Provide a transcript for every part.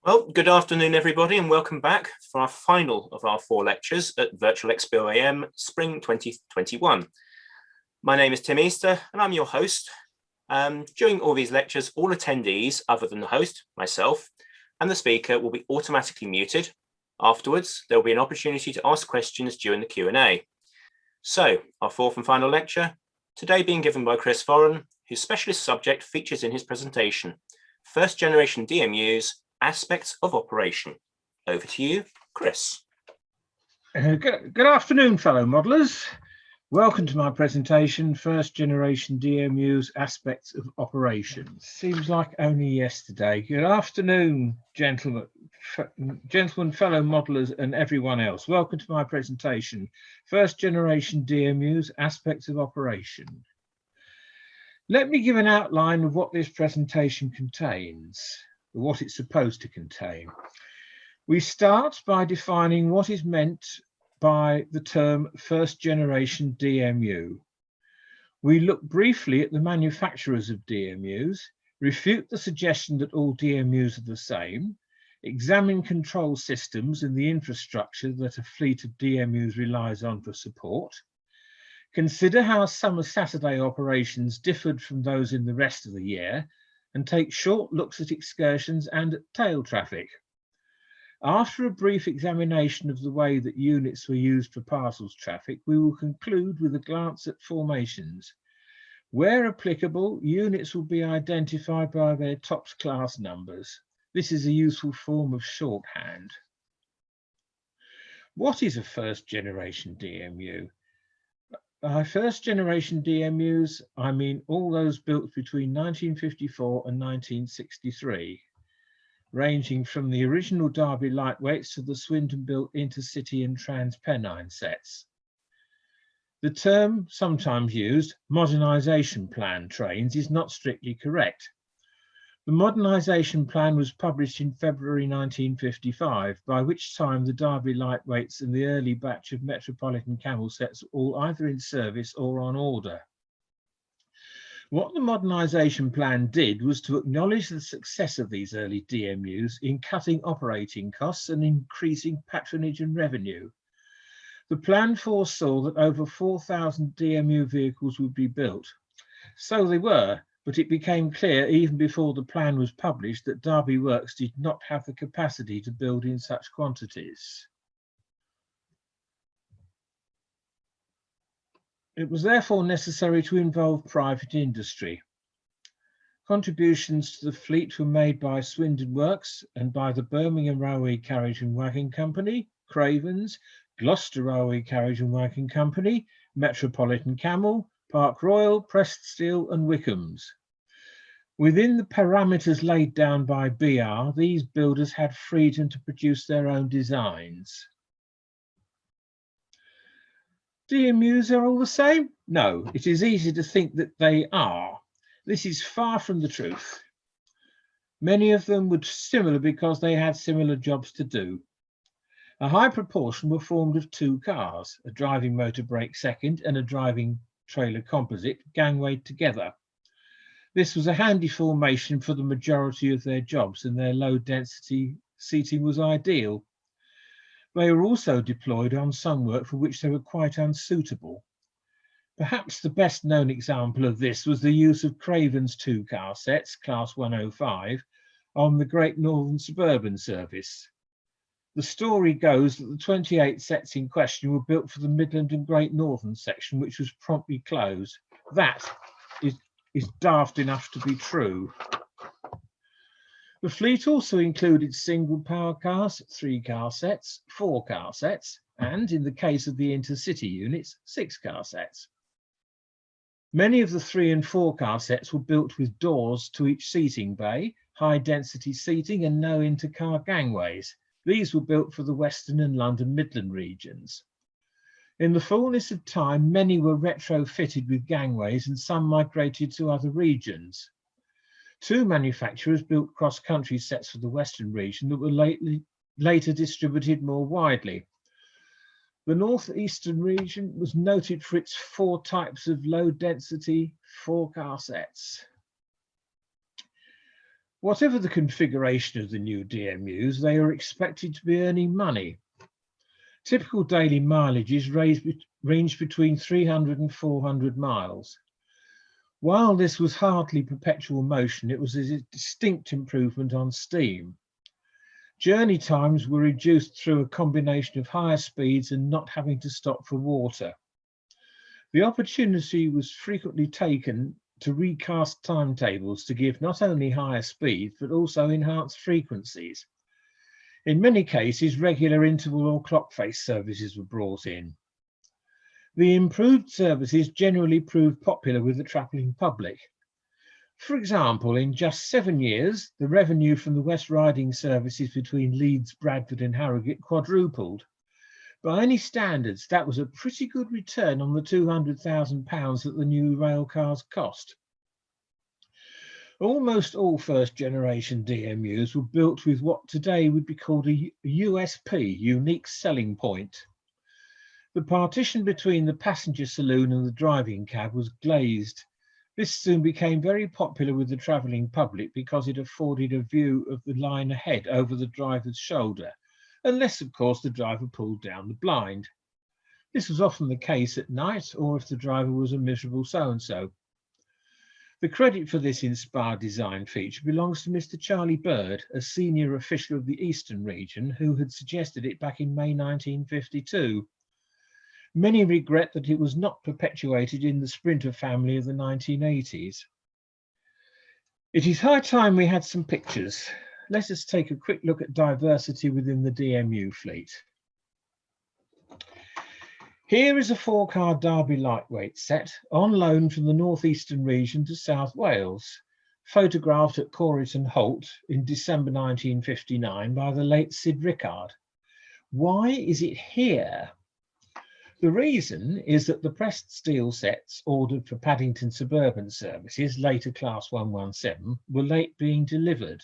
Well, good afternoon, everybody, and welcome back for our final of our 4 lectures at Virtual Expo AM Spring 2021. My name is Tim Easter, and I'm your host. During all these lectures, all attendees, other than the host, myself, and the speaker will be automatically muted. Afterwards, there will be an opportunity to ask questions during the Q&A. So, our 4th and final lecture, today being given by Chris Foren, whose specialist subject features in his presentation, First Generation DMUs, Aspects of Operation. Over to you, Chris. Good afternoon, fellow modelers. Welcome to my presentation, First Generation DMUs, Aspects of Operation. Seems like only yesterday. Good afternoon, gentlemen, fellow modelers and everyone else. Welcome to my presentation, First Generation DMUs, Aspects of Operation. Let me give an outline of what this presentation contains, what it's supposed to contain. We start by defining what is meant by the term First Generation DMU. We look briefly at the manufacturers of DMUs, refute the suggestion that all DMUs are the same, examine control systems and the infrastructure that a fleet of DMUs relies on for support, consider how summer Saturday operations differed from those in the rest of the year, and take short looks at excursions and at tail traffic. After a brief examination of the way that units were used for parcels traffic, we will conclude with a glance at formations. Where applicable, units will be identified by their TOPS class numbers. This is a useful form of shorthand. What is a first generation DMU? By first generation DMUs, I mean all those built between 1954 and 1963, ranging from the original Derby lightweights to the Swindon-built intercity and trans-Pennine sets. The term, sometimes used, modernisation plan trains, is not strictly correct. The modernisation plan was published in February 1955, by which time the Derby lightweights and the early batch of Metropolitan Camel sets were all either in service or on order. What the modernisation plan did was to acknowledge the success of these early DMUs in cutting operating costs and increasing patronage and revenue. The plan foresaw that over 4,000 DMU vehicles would be built. So they were, but it became clear even before the plan was published that Derby Works did not have the capacity to build in such quantities. It was therefore necessary to involve private industry. Contributions to the fleet were made by Swindon Works and by the Birmingham Railway Carriage and Wagon Company, Cravens, Gloucester Railway Carriage and Wagon Company, Metropolitan Camel, Park Royal, Pressed Steel and Wickham's. Within the parameters laid down by BR, these builders had freedom to produce their own designs. DMUs are all the same? No, it is easy to think that they are. This is far from the truth. Many of them were similar because they had similar jobs to do. A high proportion were formed of 2 cars, a driving motor brake second and a driving trailer composite gangwayed together. This was a handy formation for the majority of their jobs, and their low density seating was ideal. They were also deployed on some work for which they were quite unsuitable. Perhaps the best known example of this was the use of Craven's 2-car sets, Class 105, on the Great Northern Suburban Service. The story goes that the 28 sets in question were built for the Midland and Great Northern section, which was promptly closed. That is daft enough to be true. The fleet also included single power cars, 3-car sets, 4-car sets, and in the case of the intercity units, 6-car sets. Many of the 3- and 4-car sets were built with doors to each seating bay, high density seating and no intercar gangways. These were built for the Western and London Midland regions. In the fullness of time, many were retrofitted with gangways and some migrated to other regions. 2 manufacturers built cross-country sets for the Western region that were later distributed more widely. The Northeastern region was noted for its 4 types of low-density 4-car sets. Whatever the configuration of the new DMUs, they are expected to be earning money. Typical daily mileages range between 300 and 400 miles. While this was hardly perpetual motion, it was a distinct improvement on steam. Journey times were reduced through a combination of higher speeds and not having to stop for water. The opportunity was frequently taken to recast timetables to give not only higher speeds, but also enhanced frequencies. In many cases, regular interval or clock face services were brought in. The improved services generally proved popular with the travelling public. For example, in just 7 years, the revenue from the West Riding services between Leeds, Bradford and Harrogate quadrupled. By any standards, that was a pretty good return on the £200,000 that the new rail cars cost. Almost all first generation DMUs were built with what today would be called a USP, unique selling point. The partition between the passenger saloon and the driving cab was glazed. This soon became very popular with the travelling public because it afforded a view of the line ahead over the driver's shoulder, unless of course the driver pulled down the blind. This was often the case at night or if the driver was a miserable so-and-so. The credit for this inspired design feature belongs to Mr. Charlie Bird, a senior official of the Eastern region who had suggested it back in May 1952. Many regret that it was not perpetuated in the Sprinter family of the 1980s. It is high time we had some pictures. Let us take a quick look at diversity within the DMU fleet. Here is a 4-car Derby lightweight set on loan from the northeastern region to South Wales, photographed at Corriton Holt in December 1959 by the late Sid Rickard. Why is it here? The reason is that the pressed steel sets ordered for Paddington suburban services, later Class 117, were late being delivered.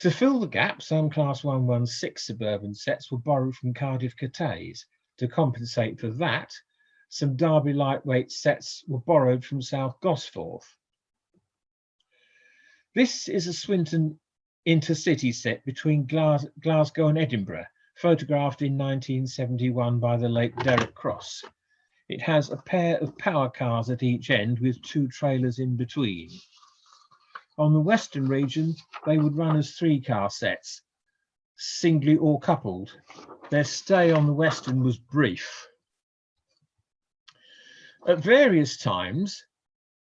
To fill the gap, some Class 116 suburban sets were borrowed from Cardiff Cathays. To compensate for that, some Derby lightweight sets were borrowed from South Gosforth. This is a Swinton intercity set between Glasgow and Edinburgh, photographed in 1971 by the late Derek Cross. It has a pair of power cars at each end with 2 trailers in between. On the Western region, they would run as 3-car sets, singly or coupled. Their stay on the Western was brief. At various times,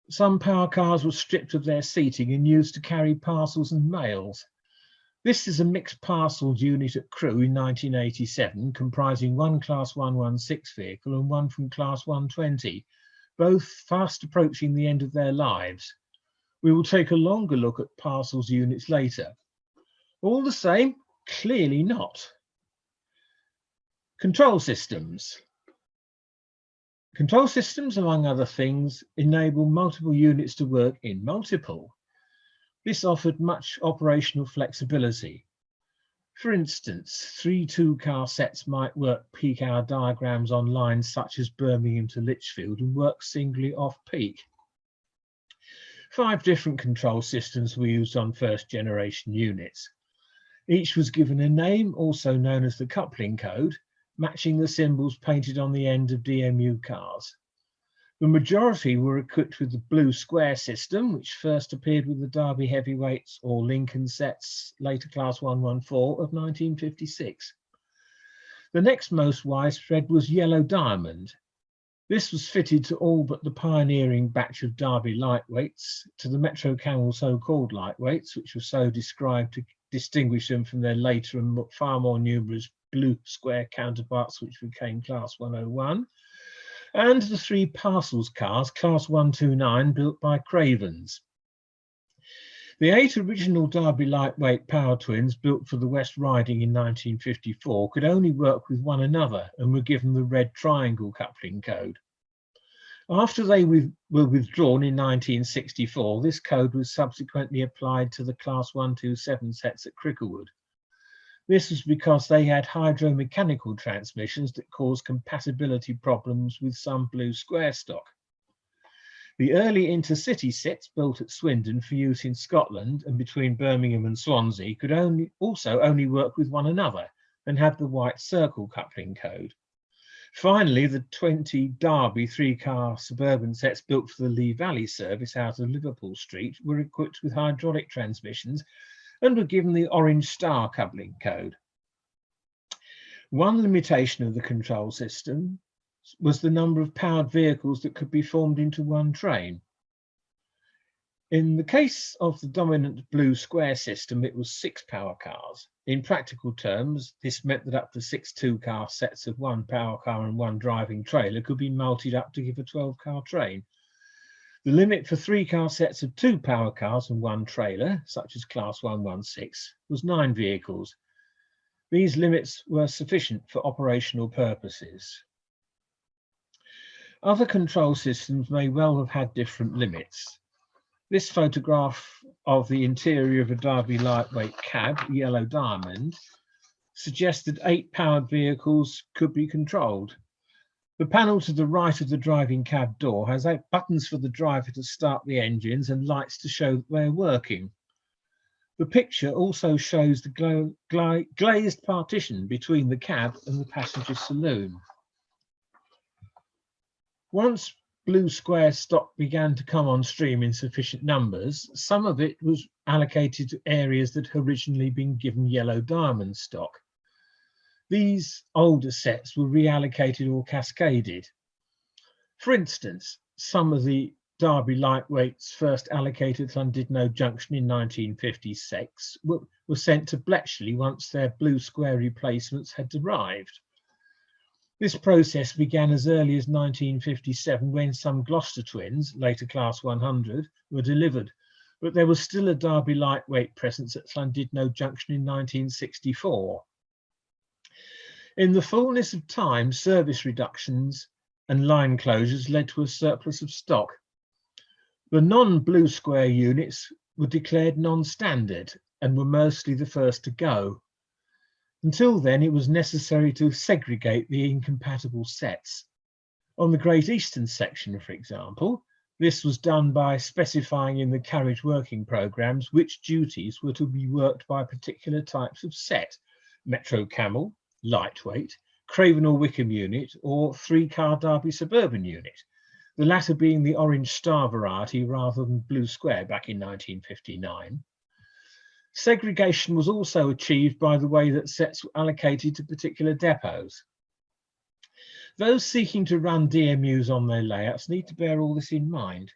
some power cars were stripped of their seating and used to carry parcels and mails. This is a mixed parcels unit at Crewe in 1987, comprising 1 Class 116 vehicle and 1 from Class 120, both fast approaching the end of their lives. We will take a longer look at parcels units later. All the same, clearly not. Control systems. Control systems, among other things, enable multiple units to work in multiple. This offered much operational flexibility. For instance, 3 2-car sets might work peak hour diagrams on lines such as Birmingham to Lichfield and work singly off peak. 5 different control systems were used on first generation units. Each was given a name, also known as the coupling code, matching the symbols painted on the end of DMU cars. The majority were equipped with the blue square system, which first appeared with the Derby heavyweights or Lincoln sets, later Class 114 of 1956. The next most widespread was yellow diamond. This was fitted to all but the pioneering batch of Derby lightweights, to the Metro Camel so-called lightweights, which were so described to distinguish them from their later and far more numerous blue square counterparts, which became Class 101, and the 3 parcels cars, Class 129, built by Cravens. The 8 original Derby lightweight power twins built for the West Riding in 1954 could only work with one another and were given the red triangle coupling code. After they were withdrawn in 1964, this code was subsequently applied to the Class 127 sets at Cricklewood. This was because they had hydromechanical transmissions that caused compatibility problems with some blue square stock. The early intercity sets built at Swindon for use in Scotland and between Birmingham and Swansea could only work with one another and had the white circle coupling code. Finally, the 20 Derby 3-car suburban sets built for the Lee Valley service out of Liverpool Street were equipped with hydraulic transmissions and were given the orange star coupling code. One limitation of the control system was the number of powered vehicles that could be formed into one train. In the case of the dominant blue square system, it was 6 power cars. In practical terms, this meant that up to 6 2-car sets of 1 power car and 1 driving trailer could be multied up to give a 12-car train. The limit for 3-car sets of 2 power cars and 1 trailer, such as Class 116, was 9 vehicles. These limits were sufficient for operational purposes. Other control systems may well have had different limits. This photograph of the interior of a Derby lightweight cab, Yellow Diamond, suggests that 8 powered vehicles could be controlled. The panel to the right of the driving cab door has 8 buttons for the driver to start the engines and lights to show that they're working. The picture also shows the glazed partition between the cab and the passenger saloon. Once blue square stock began to come on stream in sufficient numbers, some of it was allocated to areas that had originally been given Yellow Diamond stock. These older sets were reallocated or cascaded. For instance, some of the Derby lightweights first allocated at Llandudno Junction in 1956 were sent to Bletchley once their blue square replacements had arrived. This process began as early as 1957 when some Gloucester twins, later Class 100, were delivered, but there was still a Derby lightweight presence at Llandudno Junction in 1964. In the fullness of time, service reductions and line closures led to a surplus of stock. The non-blue square units were declared non-standard and were mostly the first to go. Until then, it was necessary to segregate the incompatible sets. On the Great Eastern section, for example, this was done by specifying in the carriage working programmes which duties were to be worked by particular types of set: Metro Camel, lightweight, Craven or Wickham unit, or 3-car Derby suburban unit, the latter being the orange star variety rather than blue square back in 1959. Segregation was also achieved by the way that sets were allocated to particular depots. Those seeking to run DMUs on their layouts need to bear all this in mind.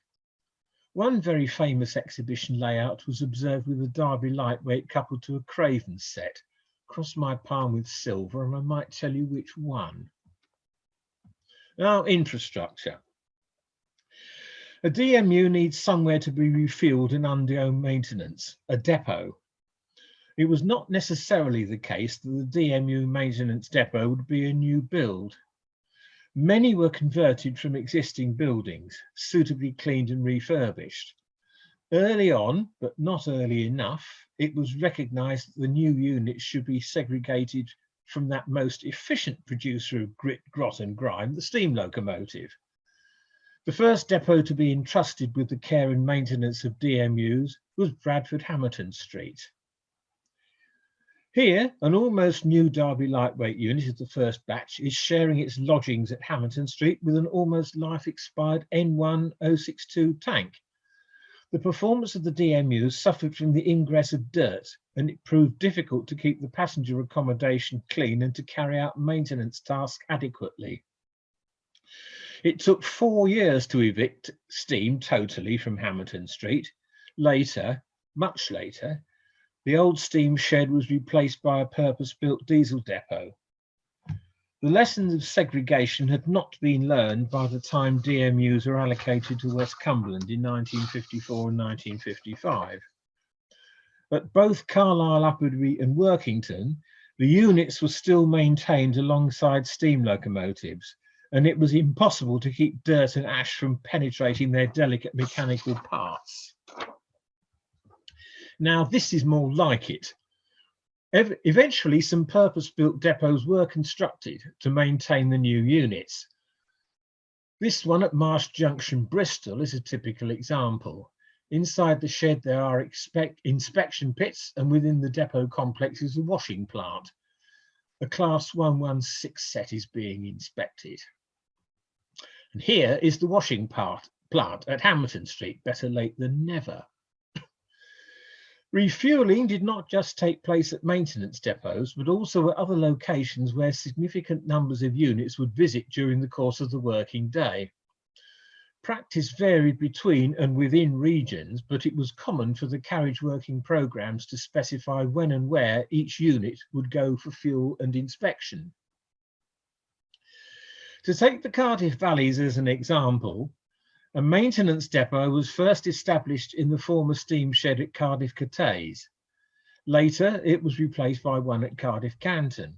One very famous exhibition layout was observed with a Derby lightweight coupled to a Craven set. Cross my palm with silver and I might tell you which one. Now, infrastructure. A DMU needs somewhere to be refueled and under maintenance, a depot. It was not necessarily the case that the DMU maintenance depot would be a new build. Many were converted from existing buildings, suitably cleaned and refurbished. Early on, but not early enough, it was recognised that the new units should be segregated from that most efficient producer of grit, grot and grime, the steam locomotive. The first depot to be entrusted with the care and maintenance of DMUs was Bradford Hamilton Street. Here, an almost new Derby lightweight unit of the first batch is sharing its lodgings at Hamilton Street with an almost life-expired N1 062 tank. The performance of the DMUs suffered from the ingress of dirt, and it proved difficult to keep the passenger accommodation clean and to carry out maintenance tasks adequately. It took 4 years to evict steam totally from Hamilton Street. Later, much later, the old steam shed was replaced by a purpose-built diesel depot. The lessons of segregation had not been learned by the time DMUs were allocated to West Cumberland in 1954 and 1955. At both Carlisle, Upperby and Workington, the units were still maintained alongside steam locomotives, and it was impossible to keep dirt and ash from penetrating their delicate mechanical parts. Now, this is more like it. Eventually, some purpose-built depots were constructed to maintain the new units. This one at Marsh Junction, Bristol, is a typical example. Inside the shed there are inspection pits, and within the depot complex is a washing plant. A Class 116 set is being inspected. And here is the washing plant at Hamilton Street, better late than never. Refuelling did not just take place at maintenance depots, but also at other locations where significant numbers of units would visit during the course of the working day. Practice varied between and within regions, but it was common for the carriage working programmes to specify when and where each unit would go for fuel and inspection. To take the Cardiff Valleys as an example, a maintenance depot was first established in the former steam shed at Cardiff Cateys. Later, it was replaced by one at Cardiff Canton.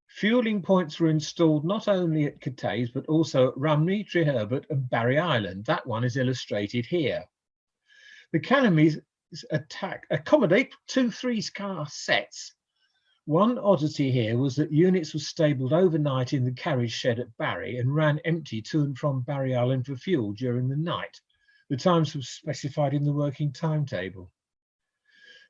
Fuelling points were installed not only at Cateys, but also at Rumney, Treherbert and Barry Island. That one is illustrated here. The canopies accommodate 2 3-car sets. One oddity here was that units were stabled overnight in the carriage shed at Barry and ran empty to and from Barry Island for fuel during the night. The times were specified in the working timetable.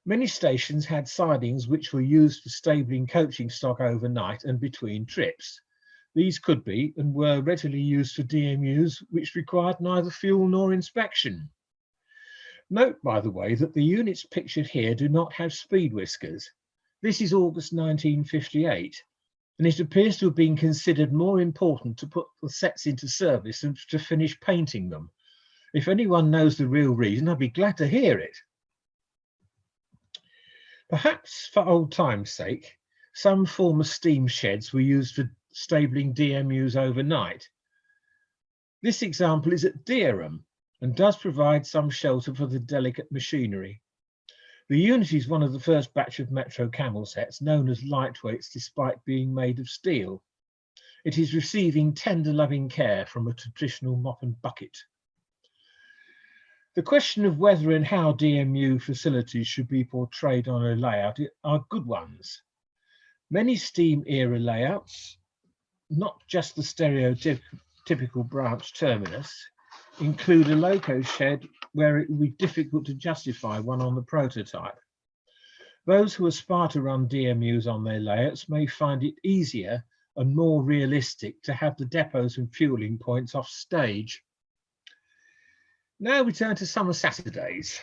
Many stations had sidings which were used for stabling coaching stock overnight and between trips. These could be and were readily used for DMUs which required neither fuel nor inspection. Note, by the way, that the units pictured here do not have speed whiskers. This is August 1958, and it appears to have been considered more important to put the sets into service than to finish painting them. If anyone knows the real reason, I'd be glad to hear it. Perhaps for old time's sake, some former steam sheds were used for stabling DMUs overnight. This example is at Dereham and does provide some shelter for the delicate machinery. The unit is one of the first batch of Metro Camel sets, known as lightweights despite being made of steel. It is receiving tender loving care from a traditional mop and bucket. The question of whether and how DMU facilities should be portrayed on a layout are good ones. Many steam era layouts, not just the stereotypical branch terminus, include a loco shed where it would be difficult to justify one on the prototype. Those who aspire to run DMUs on their layouts may find it easier and more realistic to have the depots and fueling points off stage. Now we turn to summer Saturdays.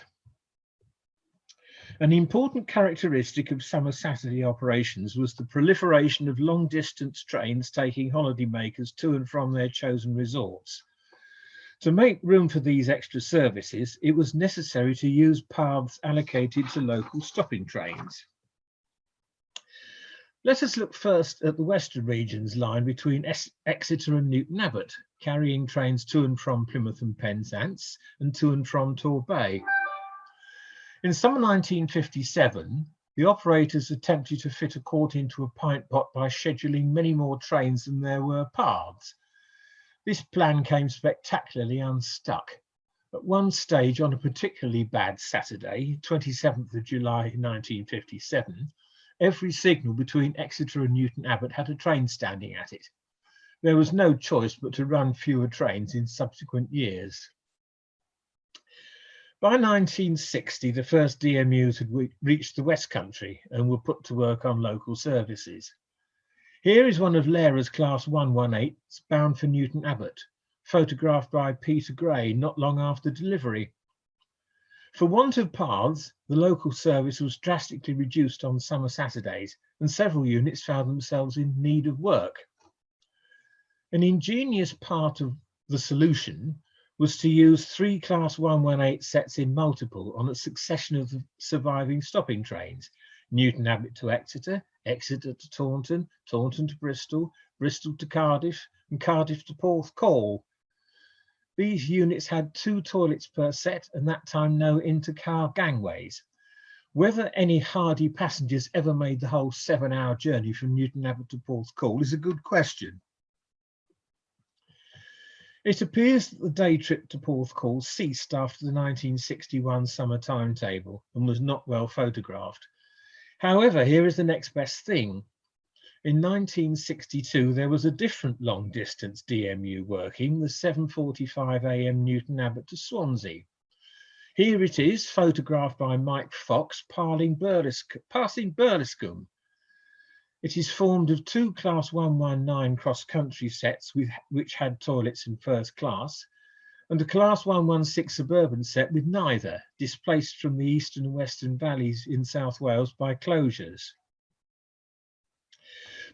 An important characteristic of summer Saturday operations was the proliferation of long-distance trains taking holidaymakers to and from their chosen resorts. To make room for these extra services, it was necessary to use paths allocated to local stopping trains. Let us look first at the Western Regions line between Exeter and Newton Abbot, carrying trains to and from Plymouth and Penzance and to and from Torbay. In summer 1957, the operators attempted to fit a quart into a pint pot by scheduling many more trains than there were paths. This plan came spectacularly unstuck. At one stage on a particularly bad Saturday, 27th of July 1957, every signal between Exeter and Newton Abbot had a train standing at it. There was no choice but to run fewer trains in subsequent years. By 1960, the first DMUs had reached the West Country and were put to work on local services. Here is one of Lara's Class 118s bound for Newton Abbot, photographed by Peter Gray not long after delivery. For want of paths, the local service was drastically reduced on summer Saturdays, and several units found themselves in need of work. An ingenious part of the solution was to use 3 Class 118 sets in multiple on a succession of the surviving stopping trains: Newton Abbot to Exeter, Exeter to Taunton, Taunton to Bristol, Bristol to Cardiff, and Cardiff to Porthcawl. These units had 2 toilets per set, and that time no inter-car gangways. Whether any hardy passengers ever made the whole 7-hour journey from Newton Abbot to Porthcawl is a good question. It appears that the day trip to Porthcawl ceased after the 1961 summer timetable and was not well photographed. However, here is the next best thing. In 1962, there was a different long-distance DMU working, the 7:45 AM Newton Abbot to Swansea. Here it is, photographed by Mike Fox, passing Burliscombe. It is formed of two Class 119 cross-country sets which had toilets in first class, and a Class 116 suburban set with neither, displaced from the eastern and western valleys in South Wales by closures.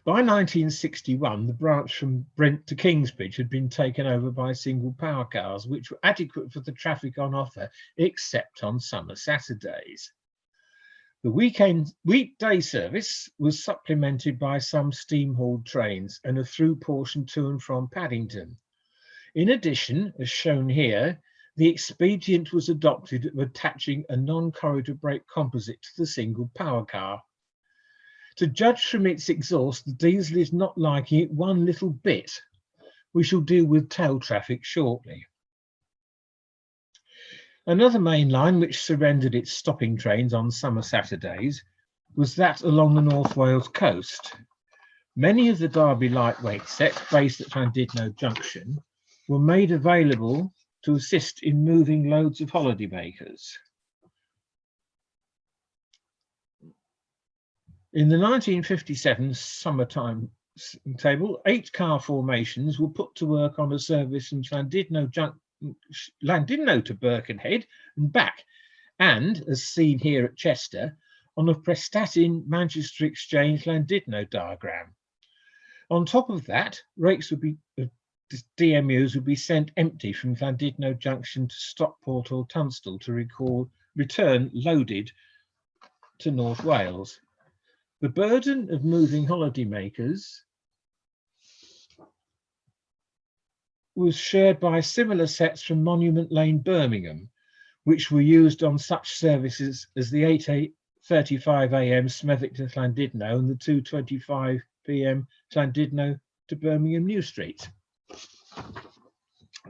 By 1961, the branch from Brent to Kingsbridge had been taken over by single power cars, which were adequate for the traffic on offer, except on summer Saturdays. The weekday service was supplemented by some steam-hauled trains and a through portion to and from Paddington. In addition, as shown here, the expedient was adopted of attaching a non-corridor brake composite to the single power car. To judge from its exhaust, the diesel is not liking it one little bit. We shall deal with tail traffic shortly. Another main line which surrendered its stopping trains on summer Saturdays was that along the North Wales coast. Many of the Derby lightweight sets based at Llandudno Junction were made available to assist in moving loads of holidaymakers. In the 1957 summertime table, 8 car formations were put to work on a service from Llandudno to Birkenhead and back, and, as seen here at Chester, on a Prestatyn Manchester Exchange Llandudno diagram. On top of that, rakes would be DMUs would be sent empty from Llandudno Junction to Stockport or Tunstall to return loaded to North Wales. The burden of moving holidaymakers was shared by similar sets from Monument Lane, Birmingham, which were used on such services as the 8:35 AM Smethwick to Llandudno and the 2:25 PM Llandudno to Birmingham New Street.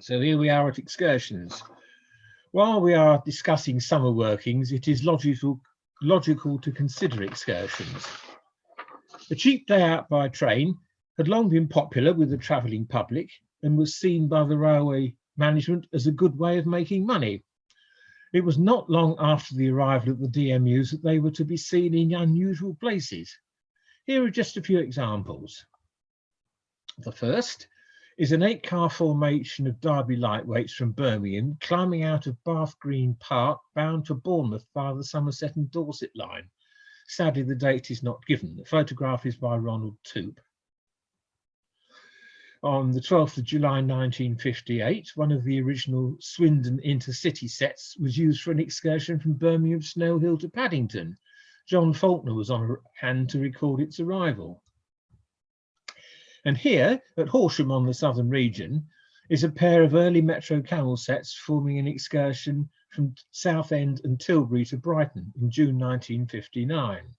So here we are at excursions. While we are discussing summer workings, it is logical to consider excursions. A cheap day out by train had long been popular with the travelling public and was seen by the railway management as a good way of making money. It was not long after the arrival of the DMUs that they were to be seen in unusual places. Here are just a few examples. The first is an 8-car formation of Derby lightweights from Birmingham climbing out of Bath Green Park bound to Bournemouth via the Somerset and Dorset line. Sadly, the date is not given. The photograph is by Ronald Toop. On the 12th of July 1958, one of the original Swindon intercity sets was used for an excursion from Birmingham Snow Hill to Paddington. John Faulkner was on hand to record its arrival. And here, at Horsham on the southern region, is a pair of early Metro Camel sets forming an excursion from Southend and Tilbury to Brighton in June 1959.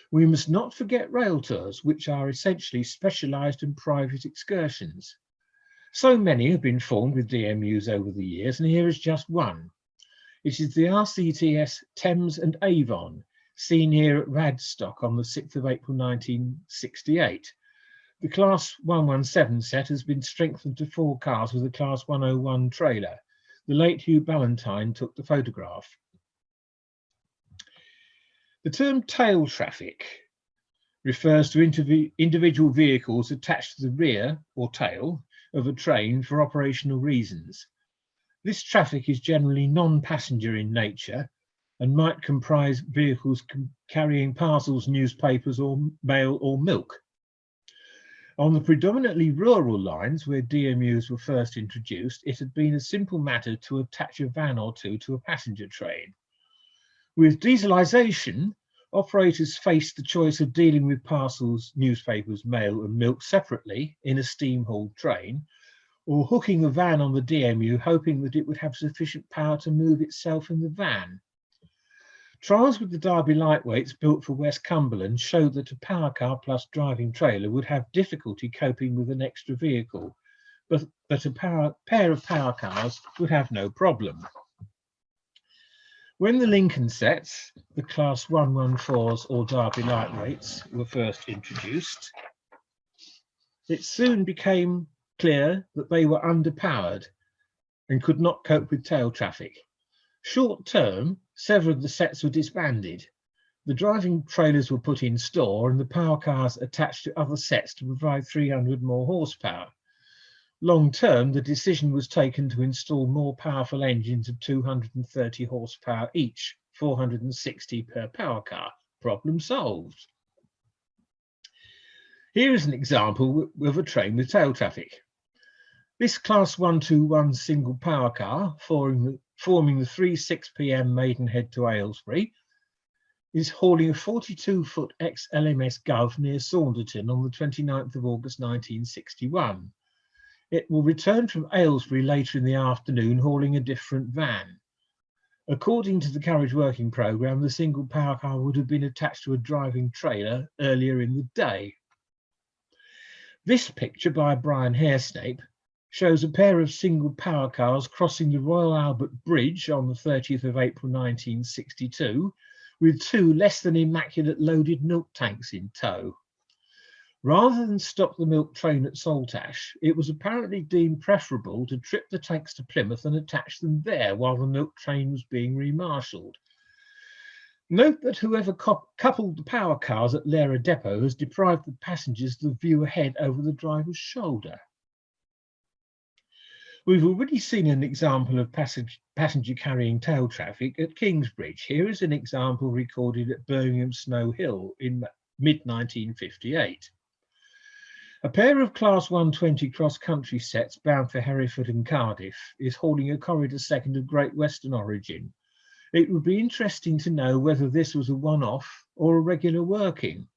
We must not forget rail tours, which are essentially specialised and private excursions. So many have been formed with DMUs over the years, and here is just one. It is the RCTS Thames and Avon, seen here at Radstock on the 6th of April 1968. The Class 117 set has been strengthened to 4 cars with a Class 101 trailer. The late Hugh Ballantyne took the photograph. The term tail traffic refers to individual vehicles attached to the rear or tail of a train for operational reasons. This traffic is generally non-passenger in nature and might comprise vehicles carrying parcels, newspapers, or mail or milk. On the predominantly rural lines where DMUs were first introduced, it had been a simple matter to attach a van or two to a passenger train. With dieselisation, operators faced the choice of dealing with parcels, newspapers, mail and milk separately in a steam-hauled train, or hooking a van on the DMU, hoping that it would have sufficient power to move itself in the van. Trials with the Derby lightweights built for West Cumberland showed that a power car plus driving trailer would have difficulty coping with an extra vehicle, but a pair of power cars would have no problem. When the Lincoln sets, the Class 114s or Derby lightweights, were first introduced, it soon became clear that they were underpowered and could not cope with tail traffic. Short term, several of the sets were disbanded. The driving trailers were put in store and the power cars attached to other sets to provide 300 more horsepower. Long term, the decision was taken to install more powerful engines of 230 horsepower each, 460 per power car. Problem solved. Here is an example of a train with tail traffic. This Class 121 single power car, forming the 3:6 p.m. Maidenhead to Aylesbury, is hauling a 42-foot ex-LMS Gov near Saunderton on the 29th of August 1961. It will return from Aylesbury later in the afternoon, hauling a different van. According to the carriage working programme, the single power car would have been attached to a driving trailer earlier in the day. This picture by Brian Hairsnape shows a pair of single power cars crossing the Royal Albert Bridge on the 30th of April 1962 with two less than immaculate loaded milk tanks in tow. Rather than stop the milk train at Saltash, it was apparently deemed preferable to trip the tanks to Plymouth and attach them there while the milk train was being remarshalled. Note that whoever coupled the power cars at Lara Depot has deprived the passengers of the view ahead over the driver's shoulder. We've already seen an example of passenger carrying tail traffic at Kingsbridge. Here is an example recorded at Birmingham Snow Hill in mid-1958. A pair of Class 120 cross-country sets bound for Hereford and Cardiff is hauling a Corridor Second of Great Western origin. It would be interesting to know whether this was a one-off or a regular working.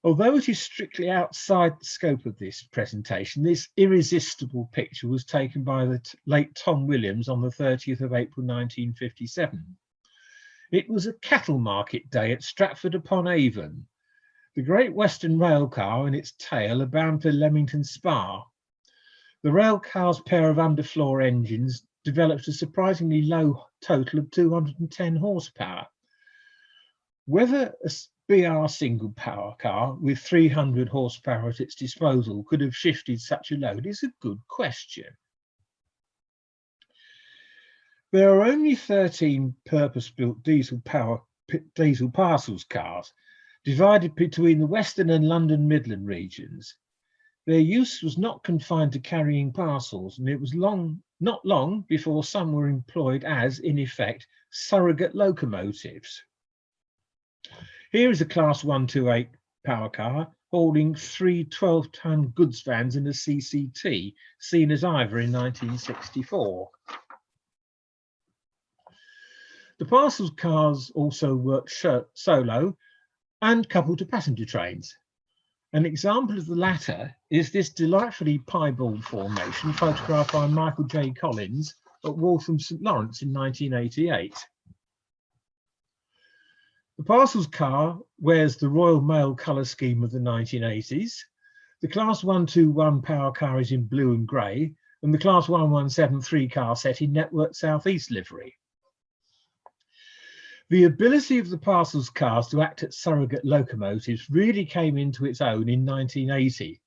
Although it is strictly outside the scope of this presentation, this irresistible picture was taken by the late Tom Williams on the 30th of April 1957. It was a cattle market day at Stratford-upon-Avon. The Great Western railcar and its tail are bound for Leamington Spa. The railcar's pair of underfloor engines developed a surprisingly low total of 210 horsepower. Whether a BR single power car with 300 horsepower at its disposal could have shifted such a load is a good question. There are only 13 purpose-built diesel parcels cars, divided between the Western and London Midland regions. Their use was not confined to carrying parcels, and it was not long before some were employed as, in effect, surrogate locomotives. Here is a Class 128 power car hauling three 12-ton goods vans in a CCT, seen as Ivor in 1964. The parcels cars also worked solo and coupled to passenger trains. An example of the latter is this delightfully piebald formation photographed by Michael J. Collins at Waltham St Lawrence in 1988. The parcels car wears the Royal Mail colour scheme of the 1980s. The Class 121 power car is in blue and grey, and the Class 117 three-car set in Network South East livery. The ability of the parcels cars to act as surrogate locomotives really came into its own in 1980,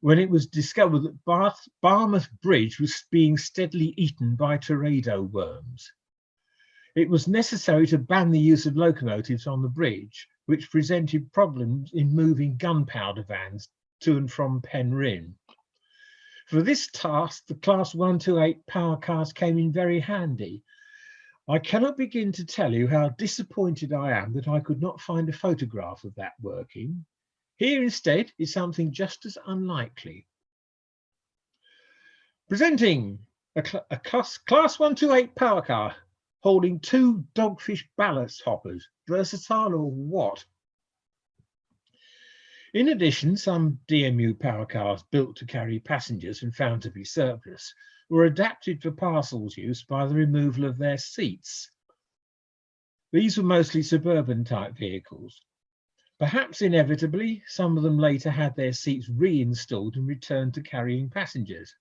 when it was discovered that Barmouth Bridge was being steadily eaten by teredo worms. It was necessary to ban the use of locomotives on the bridge, which presented problems in moving gunpowder vans to and from Penryn. For this task, the Class 128 power cars came in very handy. I cannot begin to tell you how disappointed I am that I could not find a photograph of that working. Here instead is something just as unlikely. Presenting a Class 128 power car holding two dogfish ballast hoppers. Versatile or what? In addition, some DMU power cars built to carry passengers and found to be surplus were adapted for parcels use by the removal of their seats. These were mostly suburban type vehicles. Perhaps inevitably, some of them later had their seats reinstalled and returned to carrying passengers.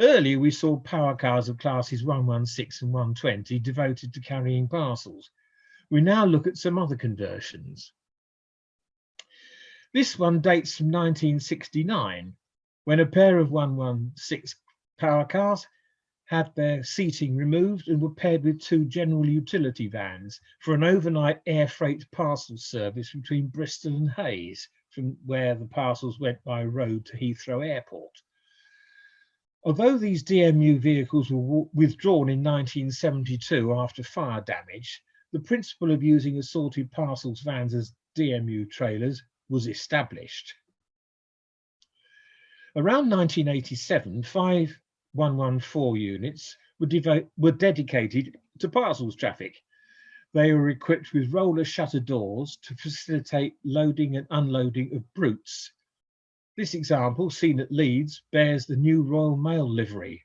Earlier, we saw power cars of classes 116 and 120 devoted to carrying parcels. We now look at some other conversions. This one dates from 1969, when a pair of 116 power cars had their seating removed and were paired with two general utility vans for an overnight air freight parcel service between Bristol and Hayes, from where the parcels went by road to Heathrow Airport. Although these DMU vehicles were withdrawn in 1972 after fire damage, the principle of using assorted parcels vans as DMU trailers was established. Around 1987, 5 114 units were dedicated to parcels traffic. They were equipped with roller shutter doors to facilitate loading and unloading of brutes. This example, seen at Leeds, bears the new Royal Mail livery.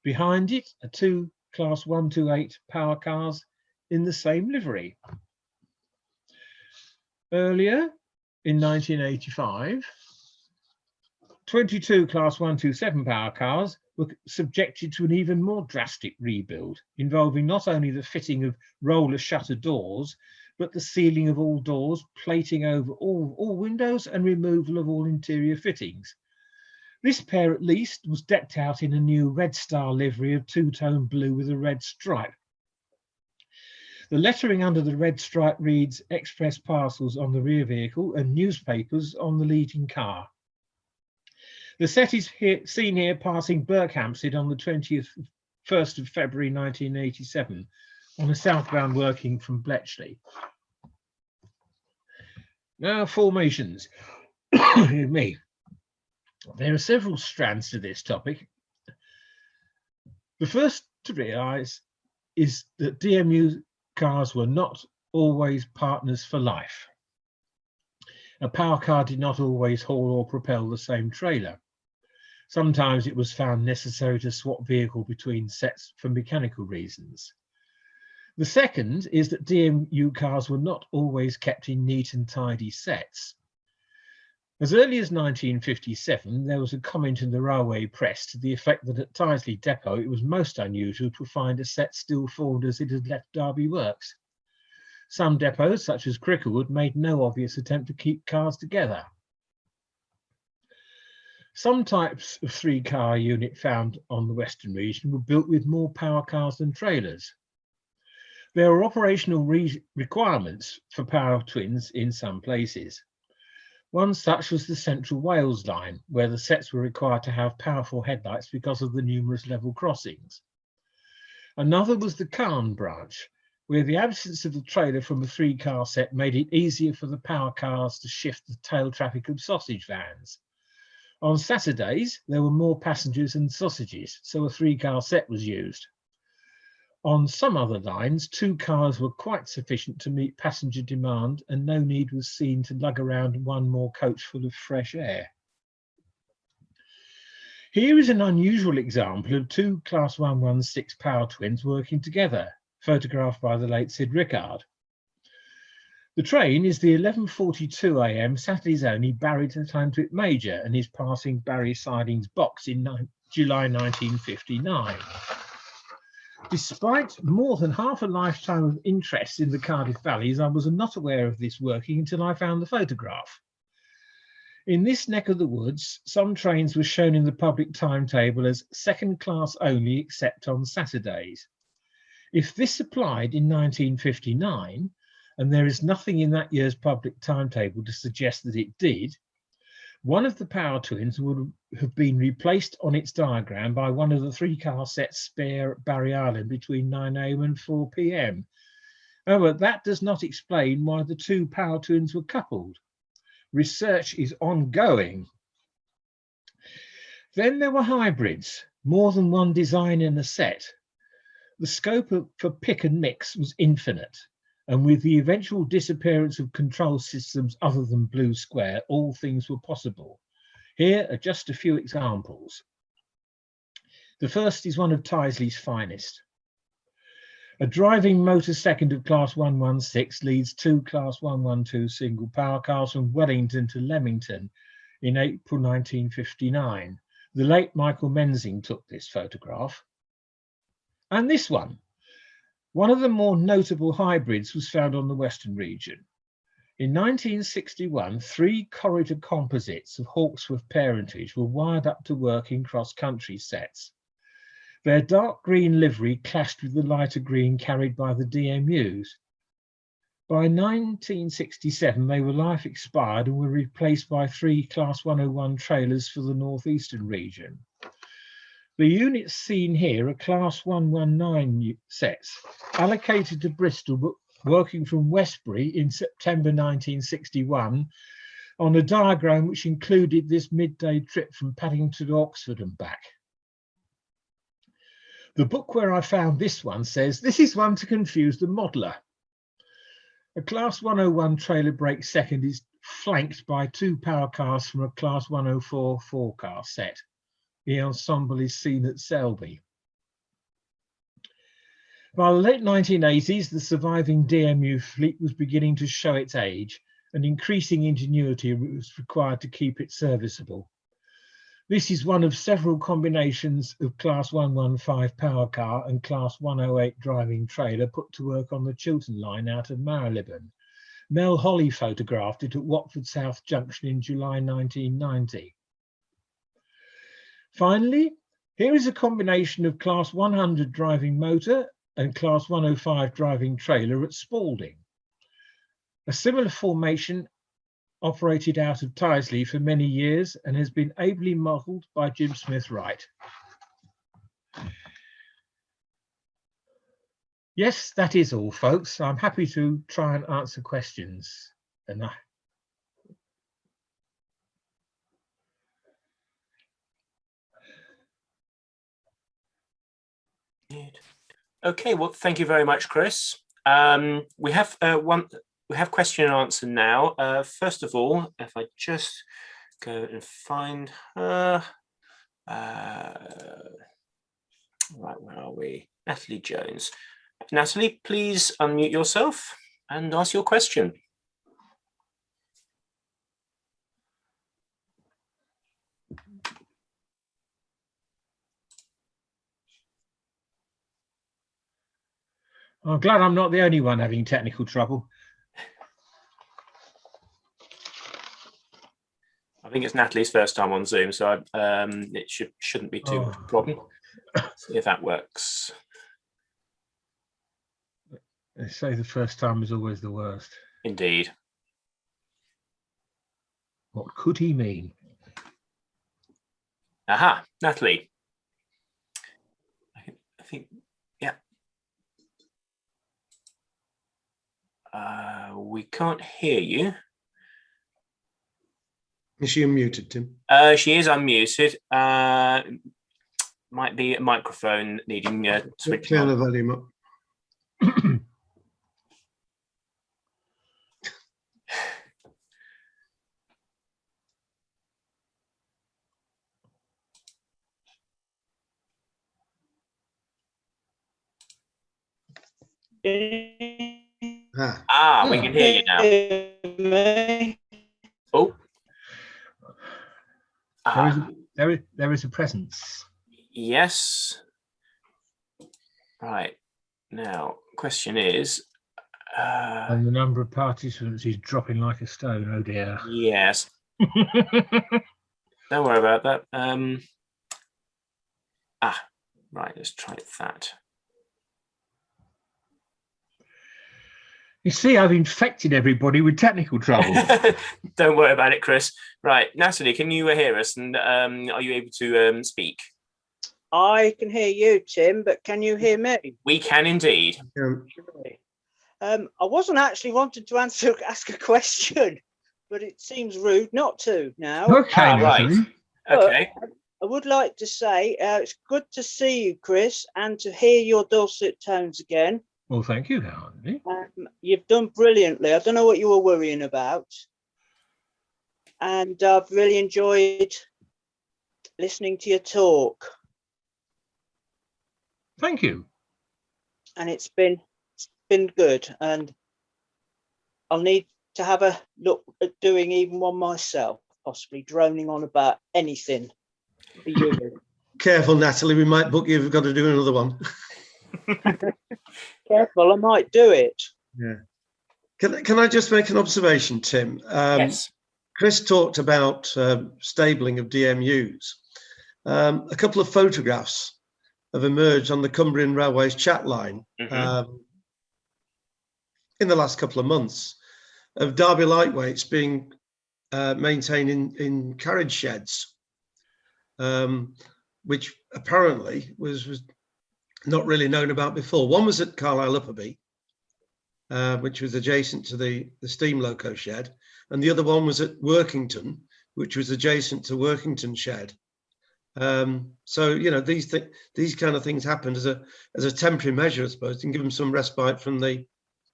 Behind it are two Class 128 power cars in the same livery. Earlier, in 1985, 22 Class 127 power cars were subjected to an even more drastic rebuild, involving not only the fitting of roller shutter doors, but the sealing of all doors, plating over all windows, and removal of all interior fittings. This pair, at least, was decked out in a new Red Star livery of two-tone blue with a red stripe. The lettering under the red stripe reads "Express Parcels" on the rear vehicle and "Newspapers" on the leading car. The set is seen here passing Berkhamsted on the 1st of February 1987 on a southbound working from Bletchley. Now, formations. Me. There are several strands to this topic. The first to realise is that DMU cars were not always partners for life. A power car did not always haul or propel the same trailer. Sometimes it was found necessary to swap vehicle between sets for mechanical reasons. The second is that DMU cars were not always kept in neat and tidy sets. As early as 1957, there was a comment in the railway press to the effect that at Tyseley Depot it was most unusual to find a set still formed as it had left Derby Works. Some depots, such as Cricklewood, made no obvious attempt to keep cars together. Some types of three-car unit found on the Western region were built with more power cars than trailers. There were operational requirements for power twins in some places. One such was the Central Wales line, where the sets were required to have powerful headlights because of the numerous level crossings. Another was the Cairn branch, where the absence of the trailer from a three-car set made it easier for the power cars to shift the tail traffic of sausage vans. On Saturdays, there were more passengers and sausages, so a three-car set was used. On some other lines, two cars were quite sufficient to meet passenger demand, and no need was seen to lug around one more coach full of fresh air. Here is an unusual example of two Class 116 power twins working together, photographed by the late Sid Rickard. The train is the 11:42 AM Saturdays only Barry to Llantwit Major and is passing Barry Siding's box in July 1959. Despite more than half a lifetime of interest in the Cardiff Valleys, I was not aware of this working until I found the photograph. In this neck of the woods, some trains were shown in the public timetable as second class only except on Saturdays. If this applied in 1959, and there is nothing in that year's public timetable to suggest that it did, one of the power twins would have been replaced on its diagram by one of the three-car sets spare at Barry Island between 9 AM and 4 PM. However, that does not explain why the two power twins were coupled. Research is ongoing. Then there were hybrids, more than one design in a set. The scope for pick and mix was infinite. And with the eventual disappearance of control systems other than Blue Square, all things were possible. Here are just a few examples. The first is one of Tyseley's finest. A driving motor second of Class 116 leads two Class 112 single power cars from Wellington to Leamington in April 1959. The late Michael Mensing took this photograph. And this one. One of the more notable hybrids was found on the Western region. In 1961, 3 corridor composites of Hawksworth parentage were wired up to work in cross-country sets. Their dark green livery clashed with the lighter green carried by the DMUs. By 1967, they were life expired and were replaced by 3 Class 101 trailers for the northeastern region. The units seen here are Class 119 sets, allocated to Bristol, but working from Westbury in September 1961 on a diagram which included this midday trip from Paddington to Oxford and back. The book where I found this one says, this is one to confuse the modeller. A Class 101 trailer brake second is flanked by 2 power cars from a Class 104 4-car set. The ensemble is seen at Selby. By the late 1980s, the surviving DMU fleet was beginning to show its age, and increasing ingenuity was required to keep it serviceable. This is one of several combinations of Class 115 power car and Class 108 driving trailer put to work on the Chiltern line out of Marylebone. Mel Holly photographed it at Watford South Junction in July 1990. Finally, here is a combination of Class 100 driving motor and Class 105 driving trailer at Spalding. A similar formation operated out of Tyseley for many years and has been ably modelled by Jim Smith Wright. Yes, that is all, folks. I'm happy to try and answer questions. Okay, well, thank you very much, Chris. We have question and answer now. First of all, if I just go and find her. Right, where are we? Natalie Jones. Natalie, please unmute yourself and ask your question. I'm glad I'm not the only one having technical trouble. I think it's Natalie's first time on Zoom, so it shouldn't be too much of a problem. See if that works. They say the first time is always the worst. Indeed. What could he mean? Aha, Natalie. I think, yeah. We can't hear you. Is she unmuted, Tim? She is unmuted. Might be a microphone needing switching Turn on. the volume up. We can hear you now. Oh. There is a presence. Yes. Right. Now, question is. And the number of participants is dropping like a stone. Oh dear. Yes. Don't worry about that. Right. Let's try that. You see, I've infected everybody with technical trouble. Don't worry about it, Chris. Right, Natalie, can you hear us? And are you able to speak? I can hear you, Tim, but can you hear me? We can indeed. I wasn't actually wanting to ask a question, but it seems rude not to now. Okay, right. Okay. I would like to say it's good to see you, Chris, and to hear your dulcet tones again. Well, thank you, Andy. You've done brilliantly. I don't know what you were worrying about. And I've really enjoyed listening to your talk. Thank you. And it's been good. And I'll need to have a look at doing even one myself, possibly droning on about anything. a unit. Careful, Natalie, we might book you. We've got to do another one. Careful, I might do it. Yeah. Can I just make an observation, Tim? Yes. Chris talked about stabling of DMUs. A couple of photographs have emerged on the Cumbrian Railways chat line in the last couple of months of Derby lightweights being maintained in carriage sheds, which apparently was not really known about before. One was at Carlisle Upperby, which was adjacent to the steam loco shed, and the other one was at Workington, which was adjacent to Workington shed. So you know, these kind of things happened as a temporary measure, I suppose, and give them some respite from the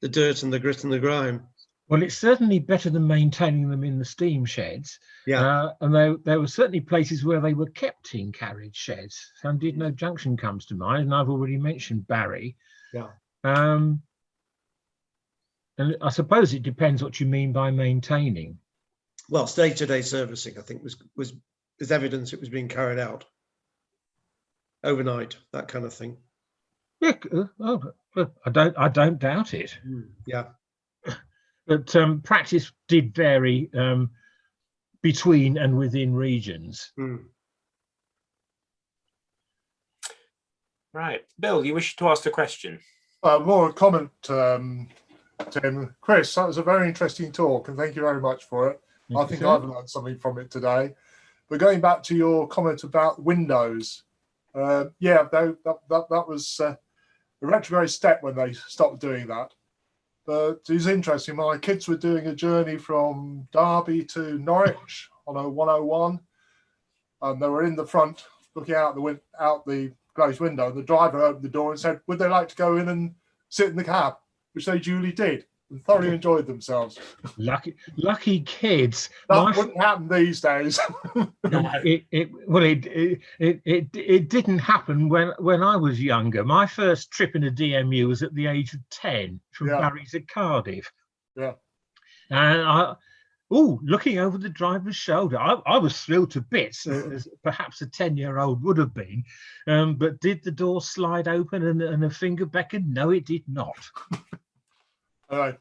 dirt and the grit and the grime. Well, it's certainly better than maintaining them in the steam sheds. Yeah. And there were certainly places where they were kept in carriage sheds. Llandudno Junction comes to mind, and I've already mentioned Barry. Yeah. And I suppose it depends what you mean by maintaining. Well, day-to-day servicing, I think, was evidence it was being carried out overnight, that kind of thing. Yeah, I don't doubt it. Yeah. But practice did vary between and within regions. Right. Bill, you wish to ask a question? More a comment, Tim. Chris, that was a very interesting talk, and thank you very much for it. I think I've learned something from it today. But going back to your comment about windows, yeah, that was a retrograde step when they stopped doing that. But it's interesting. My kids were doing a journey from Derby to Norwich on a 101, and they were in the front looking out the closed window. The driver opened the door and said, "Would they like to go in and sit in the cab?" Which they duly did and thoroughly enjoyed themselves. Lucky kids. That wouldn't happen these days. It didn't happen when I was younger. My first trip in a DMU was at the age of 10 from Barry to Cardiff. Yeah. And looking over the driver's shoulder, I was thrilled to bits, as perhaps a 10-year-old would have been. But did the door slide open and a finger beckoned? No, it did not. All right.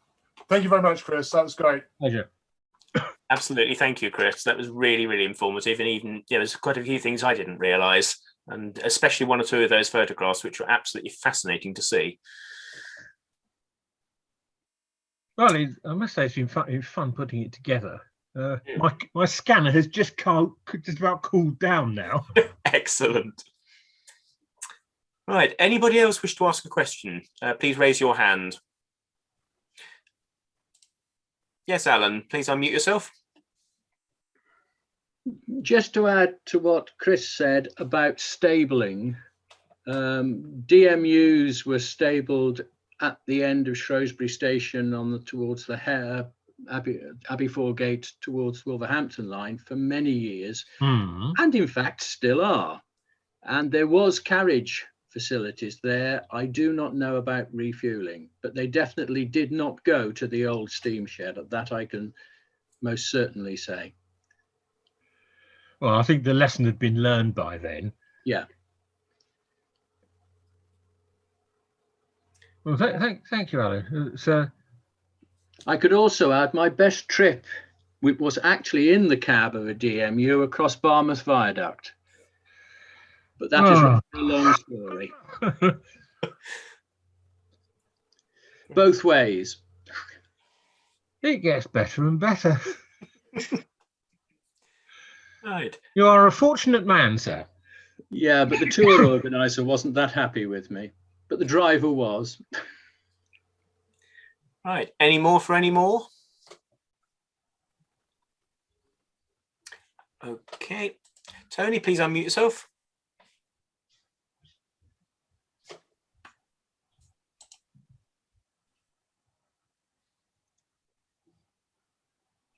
Thank you very much, Chris. That was great. Pleasure. Absolutely. Thank you, Chris. That was really, really informative. And even, there's quite a few things I didn't realise, and especially one or two of those photographs, which were absolutely fascinating to see. Well, I must say it's been fun putting it together. My scanner has just about cooled down now. Excellent. Right. Anybody else wish to ask a question? Please raise your hand. Yes, Alan, please unmute yourself. Just to add to what Chris said about stabling, DMUs were stabled at the end of Shrewsbury Station towards the Abbey Foregate towards Wolverhampton line for many years, and in fact still are. And there was carriage facilities there. I do not know about refueling, but they definitely did not go to the old steam shed. That I can most certainly say. Well, I think the lesson had been learned by then. Yeah. Well, thank you, Alan. So I could also add my best trip was actually in the cab of a DMU across Barmouth Viaduct. But that is a long story. Both ways. It gets better and better. Right. You are a fortunate man, sir. Yeah, but the tour organizer wasn't that happy with me. But the driver was. Right. Any more for any more? Okay. Tony, please unmute yourself.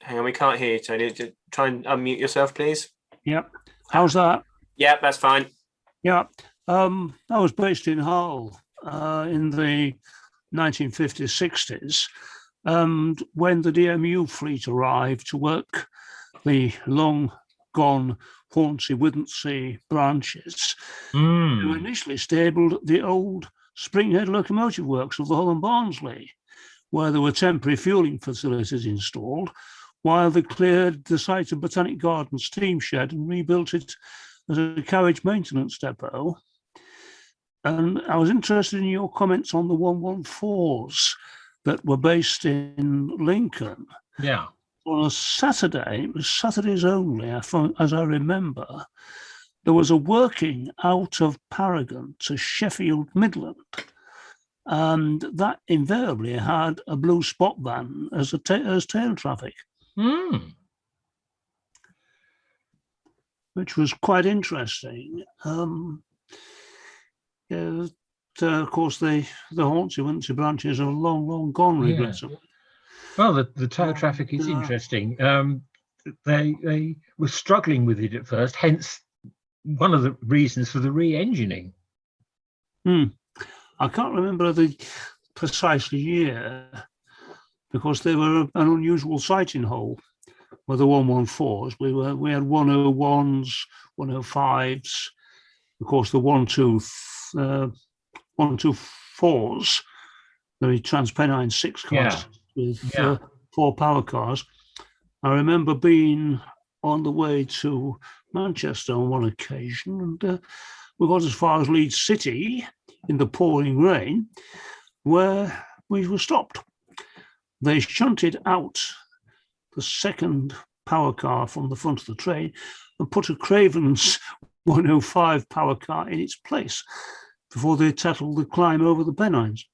Hang on, we can't hear you, Tony. Just try and unmute yourself, please. Yep. How's that? Yeah, that's fine. Yeah. I was based in Hull in the 1950s, 60s. And when the DMU fleet arrived to work the long gone Hornsey, Withensea branches, who Mm. initially stabled at the old Springhead Locomotive Works of the Hull and Barnsley, where there were temporary fueling facilities installed, while they cleared the site of Botanic Garden steam shed and rebuilt it as a carriage maintenance depot. And I was interested in your comments on the 114s that were based in Lincoln. Yeah. On a Saturday, it was Saturdays only, as I remember, there was a working out of Paragon to Sheffield Midland. And that invariably had a blue spot van as tail traffic, which was quite interesting. Of course, the Hornsey Withensea branches are long, long gone, regrettably. Well, the tail traffic is interesting. They were struggling with it at first, hence one of the reasons for the re-engining. I can't remember the precise year, because they were an unusual site in Hull with the 114s. We had 101s, 105s, of course the 124s, the TransPennine 6 cars with 4 power cars. I remember being on the way to Manchester on one occasion, and we got as far as Leeds City in the pouring rain, where we were stopped. They shunted out the second power car from the front of the train and put a Craven's 105 power car in its place before they tackled the climb over the Pennines.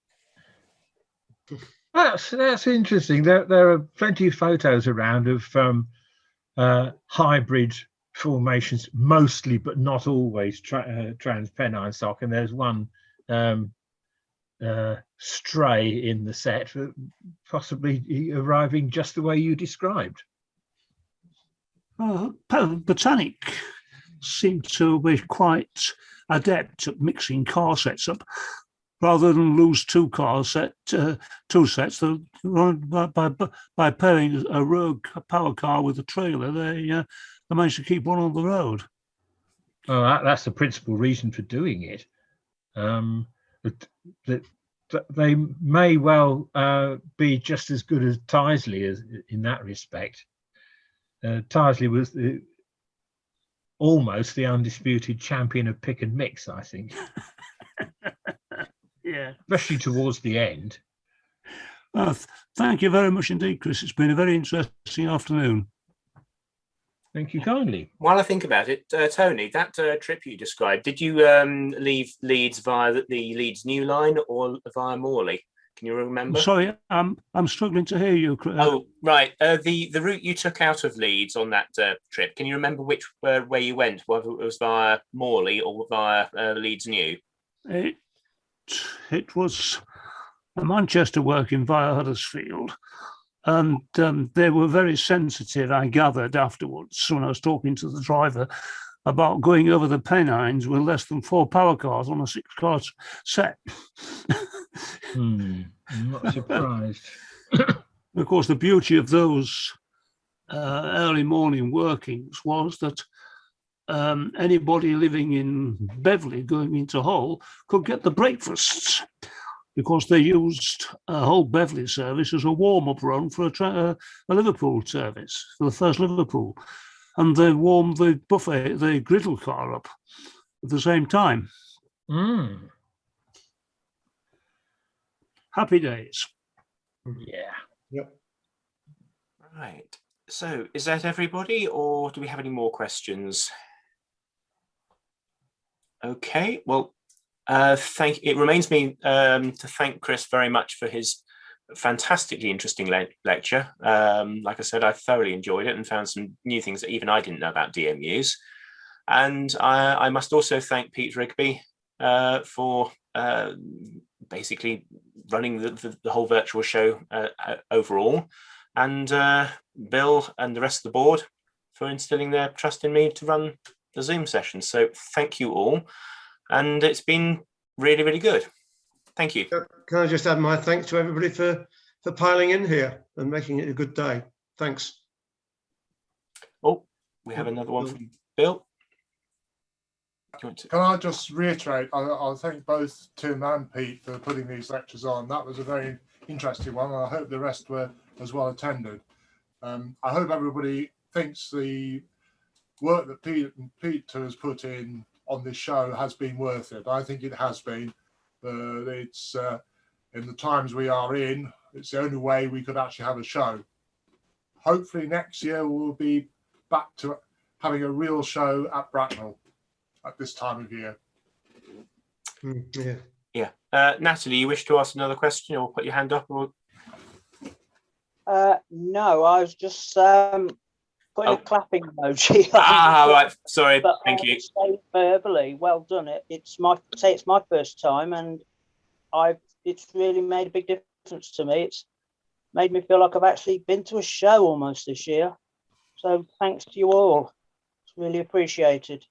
That's interesting. There are plenty of photos around of hybrid formations, mostly but not always TransPennine stock, and there's one stray in the set, possibly arriving just the way you described. Botanic seemed to be quite adept at mixing car sets up. Rather than lose two sets, by pairing a rogue power car with a trailer, they managed to keep one on the road. Oh, that's the principal reason for doing it. They may well be just as good as Tyseley in that respect. Tyseley was almost the undisputed champion of pick and mix, I think. Yeah, especially towards the end. Thank you very much indeed, Chris. It's been a very interesting afternoon. Thank you kindly. While I think about it, Tony, that trip you described, did you leave Leeds via the Leeds New Line or via Morley? Can you remember? Sorry, I'm struggling to hear you. Oh, right. The route you took out of Leeds on that trip, can you remember where you went, whether it was via Morley or via Leeds New? It was a Manchester working via Huddersfield, and they were very sensitive, I gathered afterwards when I was talking to the driver, about going over the Pennines with less than 4 power cars on a 6-car set. I'm not surprised. Of course, the beauty of those early morning workings was that anybody living in Beverley going into Hull could get the breakfasts, because they used a Hull Beverley service as a warm-up run for a Liverpool service, for the first Liverpool. And they warmed the buffet, the griddle car up at the same time. Happy days. Yeah. Yep. Right. So is that everybody, or do we have any more questions? Okay, well, it remains me to thank Chris very much for his fantastically interesting lecture. Like I said, I thoroughly enjoyed it and found some new things that even I didn't know about DMUs. And I must also thank Pete Rigby for basically running the whole virtual show overall, and Bill and the rest of the board for instilling their trust in me to run the Zoom session. So thank you all, and it's been really, really good. Thank you. Can I just add my thanks to everybody for piling in here and making it a good day. Thanks. Oh, We have another one from Bill. Can I just reiterate, I thank both Tim and Pete for putting these lectures on. That was a very interesting one, and I hope the rest were as well attended. I hope everybody thinks the work that Pete has put in on this show has been worth it. I think it has been. It's in the times we are in, it's the only way we could actually have a show. Hopefully next year we'll be back to having a real show at Bracknell at this time of year. Yeah. Natalie, you wish to ask another question or put your hand up? Or... No, I was just putting a clapping emoji on. Right. Sorry. But Thank you. Say verbally, well done. It's my first time, and it's really made a big difference to me. It's made me feel like I've actually been to a show almost this year. So thanks to you all. It's really appreciated.